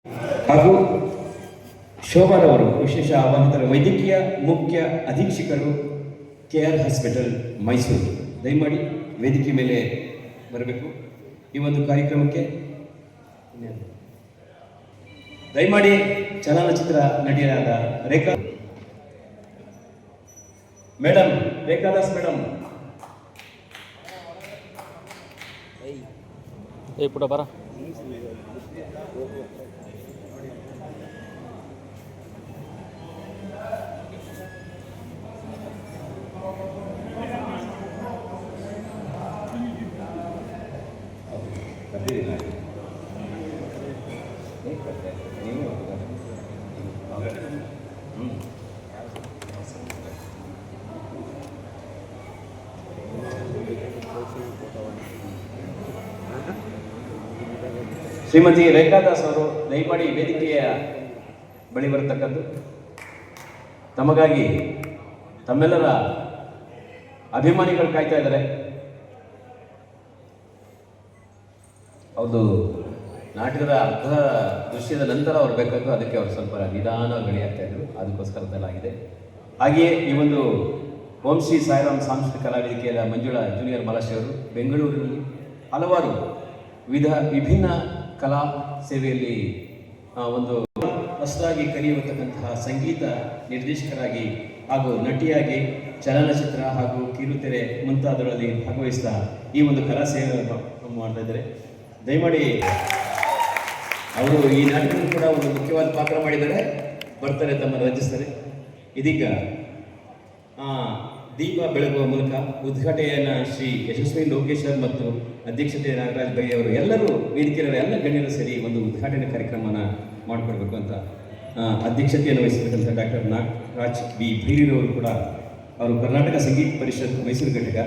ಹಾಗೂ ಶೋಭಾರವರು ವಿಶೇಷ ಆಹ್ವಾನಿತರ ವೈದ್ಯಕೀಯ ಮುಖ್ಯ ಅಧೀಕ್ಷಕರು KR ಹಾಸ್ಪಿಟಲ್ ಮೈಸೂರು. ದಯಮಾಡಿ ವೇದಿಕೆ ಮೇಲೆ ಬರಬೇಕು. ಈ ಒಂದು ಕಾರ್ಯಕ್ರಮಕ್ಕೆ ದಯಮಾಡಿ ಚಲನಚಿತ್ರ ನಟಿಯರಾದ ರೇಖಾ ಮೇಡಮ್, ರೇಖಾದಾಸ್ ಮೇಡಮ್. ಪುಟ ಬರ ಶ್ರೀಮತಿ ರೇಖಾದಾಸ್ ಅವರು ದಯಮಾಡಿ ವೇದಿಕೆಯ ಬಳಿ ಬರತಕ್ಕದ್ದು. ತಮಗಾಗಿ ತಮ್ಮೆಲ್ಲರ ಅಭಿಮಾನಿಗಳು ಕಾಯ್ತಾ ಇದ್ದಾರೆ. ಅವ್ರದ್ದು ನಾಟಕದ ಅರ್ಧ ದೃಶ್ಯದ ನಂತರ ಅವ್ರು ಬೇಕಾದ್ರು, ಅದಕ್ಕೆ ಅವರು ಸ್ವಲ್ಪ ನಿಧಾನ ಗಡಿಯಾಗ್ತಾ ಇದ್ರು, ಅದಕ್ಕೋಸ್ಕರದಲ್ಲಾಗಿದೆ. ಹಾಗೆಯೇ ಈ ಒಂದು ಓಂ ಶ್ರೀ ಸಾಯಿರಾಮ್ ಸಾಂಸ್ಕೃತಿಕ ಕಲಾವೇದಿಕೆಯ ಮಂಜುಳಾ ಜೂನಿಯರ್ ಮಲಾಶಿ ಅವರು ಬೆಂಗಳೂರಿನಲ್ಲಿ ಹಲವಾರು ವಿಭಿನ್ನ ಕಲಾ ಸೇವೆಯಲ್ಲಿ ಒಂದು ಹೊಸದಾಗಿ ಕಲಿಯುವಂತಕ್ಕಂತಹ ಸಂಗೀತ ನಿರ್ದೇಶಕರಾಗಿ ಹಾಗೂ ನಟಿಯಾಗಿ ಚಲನಚಿತ್ರ ಹಾಗೂ ಕಿರುತೆರೆ ಮುಂತಾದರಲ್ಲಿ ಭಾಗವಹಿಸ್ತಾ ಈ ಒಂದು ಕಲಾ ಸೇವೆಯನ್ನು ಮಾಡ್ತಾ ಇದ್ದಾರೆ. ದಯಮಾಡಿ ಅವರು ಈ ನಾಟಕದಲ್ಲಿ ಕೂಡ ಒಂದು ಮುಖ್ಯವಾದ ಪಾತ್ರ ಮಾಡಿದ್ದಾರೆ. ಬರ್ತಾರೆ, ತಮ್ಮನ್ನು ರಂಜಿಸ್ತಾರೆ. ಇದೀಗ ದೀಪ ಬೆಳಗುವ ಮೂಲಕ ಉದ್ಘಾಟನೆಯನ್ನು ಶ್ರೀ ಯಶಸ್ವಿ ಲೋಕೇಶ್ವರ್ ಮತ್ತು ಅಧ್ಯಕ್ಷತೆ ನಾಗರಾಜ್ ಬೈ ಅವರು ಎಲ್ಲರೂ ವೇದಿಕೆಯ ಎಲ್ಲ ಗಣ್ಯರು ಸೇರಿ ಒಂದು ಉದ್ಘಾಟನೆ ಕಾರ್ಯಕ್ರಮನ ಮಾಡಿಕೊಡ್ಬೇಕು ಅಂತ ಅಧ್ಯಕ್ಷತೆಯನ್ನು ವಹಿಸಬೇಕಂತ ಡಾಕ್ಟರ್ ನಾಗರಾಜ್ ಬಿ ಭೈರಿರವರು ಕೂಡ, ಅವರು ಕರ್ನಾಟಕ ಸಂಗೀತ ಪರಿಷತ್ ಮೈಸೂರು ಘಟಕ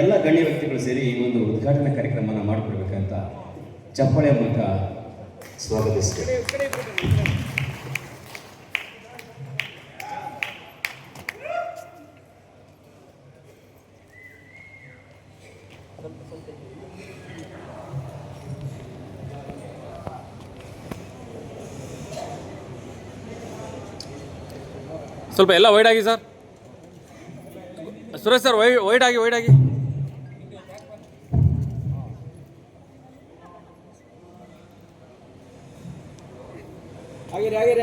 ಎಲ್ಲ ಗಣ್ಯ ವ್ಯಕ್ತಿಗಳು ಸೇರಿ ಈ ಒಂದು ಉದ್ಘಾಟನಾ ಕಾರ್ಯಕ್ರಮನ ಮಾಡಿಕೊಡ್ಬೇಕಂತ ಚಪ್ಪಾಳೆ ಮೂಲಕ ಸ್ವಾಗತಿಸ್ತೇವೆ. ಸ್ವಲ್ಪ ಎಲ್ಲ ವೈಡ್ ಆಗಿ ಸರ್. ಸುರೇಶ್ ಸರ್, ವೈಡ್ ಆಗಿ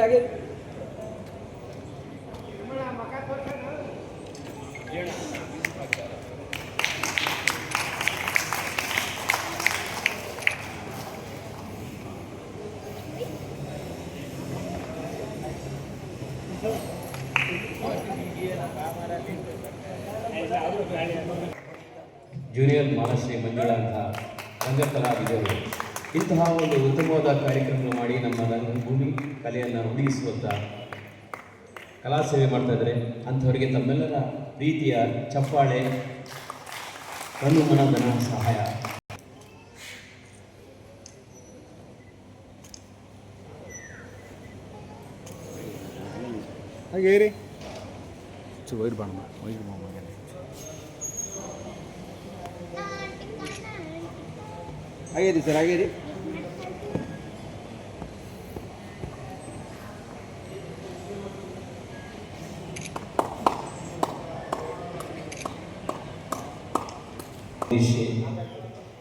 ಆಗಿರಿ. ಜೂನಿಯರ್ ಮಹಾಶ್ರೀ ಮಂಜುಳಾ ಅಂತ ರಂಗಕಲಾವಿದರು ಇಂತಹ ಒಂದು ಉತ್ತಮವಾದ ಕಾರ್ಯಕ್ರಮ ಮಾಡಿ ನಮ್ಮ ರಂಗಭೂಮಿ ಕಲೆಯನ್ನು ಉಳಿಸುವಂಥ ಕಲಾ ಸೇವೆ ಮಾಡ್ತಾ ಇದ್ದಾರೆ. ಅಂಥವರಿಗೆ ತಮ್ಮೆಲ್ಲರ ಪ್ರೀತಿಯ ಚಪ್ಪಾಳೆ, ಕಣ್ಣು ಮನಧನ ಸಹಾಯ. ಹಾಗೆ ವೈಡ್ ಬಾಣ ಹಾಗೇರಿ ಸರ್, ಹಾಗೇರಿ.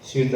ಶ್ರೀಯುತ